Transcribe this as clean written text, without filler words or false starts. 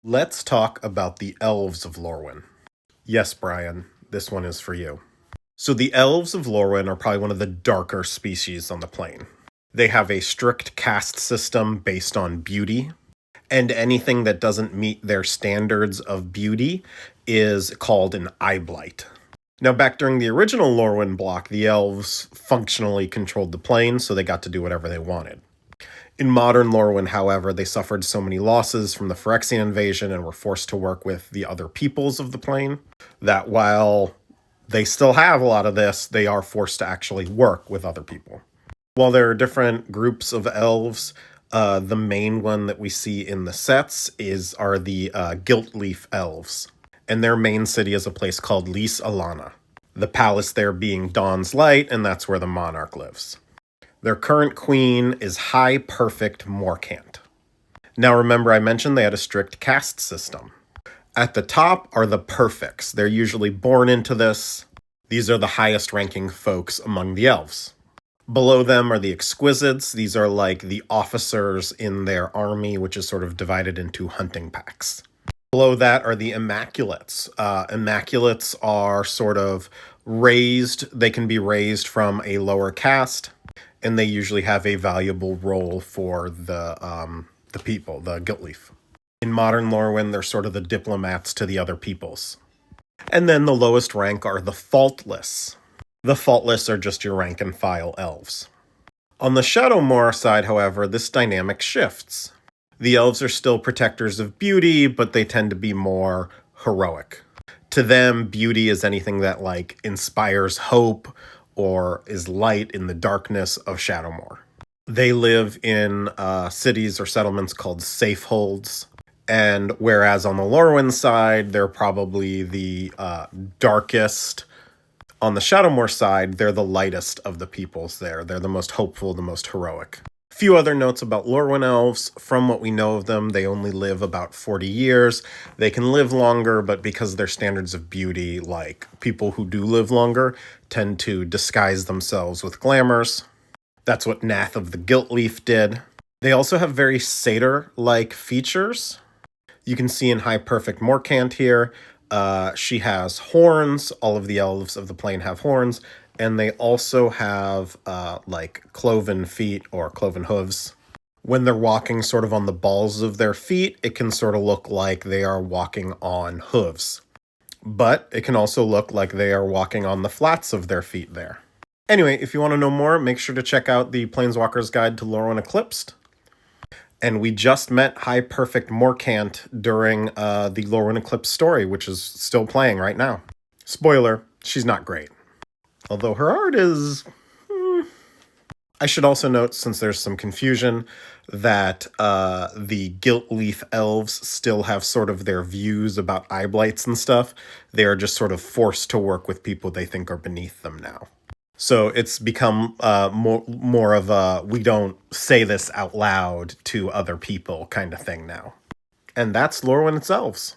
Let's talk about the Elves of Lorwyn. Yes, Brian, this one is for you. So, the Elves of Lorwyn are probably one of the darker species on the plane. They have a strict caste system based on beauty, and anything that doesn't meet their standards of beauty is called an eye blight. Now, back during the original Lorwyn block, the elves functionally controlled the plane, so they got to do whatever they wanted. In modern Lorwyn, however, they suffered so many losses from the Phyrexian invasion and were forced to work with the other peoples of the plane that while they still have a lot of this, they are forced to actually work with other people. While there are different groups of elves, the main one that we see in the sets are the Gilt-Leaf Elves, and their main city is a place called Lys Alana. The palace there being Dawn's Light, and that's where the monarch lives. Their current queen is High Perfect Morcant. Now remember I mentioned they had a strict caste system. At the top are the perfects. They're usually born into this. These are the highest ranking folks among the elves. Below them are the exquisites. These are like the officers in their army, which is sort of divided into hunting packs. Below that are the immaculates. Immaculates are sort of raised. They can be raised from a lower caste, and they usually have a valuable role for the people, the Gilt-Leaf. In modern Lorwyn, they're sort of the diplomats to the other peoples. And then the lowest rank are the Faultless. The Faultless are just your rank and file elves. On the Shadowmoor side, however, this dynamic shifts. The elves are still protectors of beauty, but they tend to be more heroic. To them, beauty is anything that like inspires hope or is light in the darkness of Shadowmoor. They live in cities or settlements called safeholds, and whereas on the Lorwyn side, they're probably the darkest, on the Shadowmoor side, they're the lightest of the peoples there. They're the most hopeful, the most heroic. A few other notes about Lorwyn elves. From what we know of them, they only live about 40 years. They can live longer, but because of their standards of beauty, like people who do live longer tend to disguise themselves with glamours. That's what Nath of the Gilt-Leaf did. They also have very satyr-like features. You can see in High Perfect Morcant here, she has horns. All of the elves of the plane have horns. And they also have like cloven feet or cloven hooves. When they're walking sort of on the balls of their feet, it can sort of look like they are walking on hooves. But it can also look like they are walking on the flats of their feet there. Anyway, if you want to know more, make sure to check out the Planeswalker's Guide to Lorwyn Eclipsed. And we just met High Perfect Morcant during the Lorwyn Eclipse story, which is still playing right now. Spoiler, she's not great. Although her art is... I should also note, since there's some confusion, that the Gilt-Leaf Elves still have sort of their views about eye blights and stuff. They are just sort of forced to work with people they think are beneath them now. So it's become more of a we don't say this out loud to other people kind of thing now. And that's Lorwyn Elves.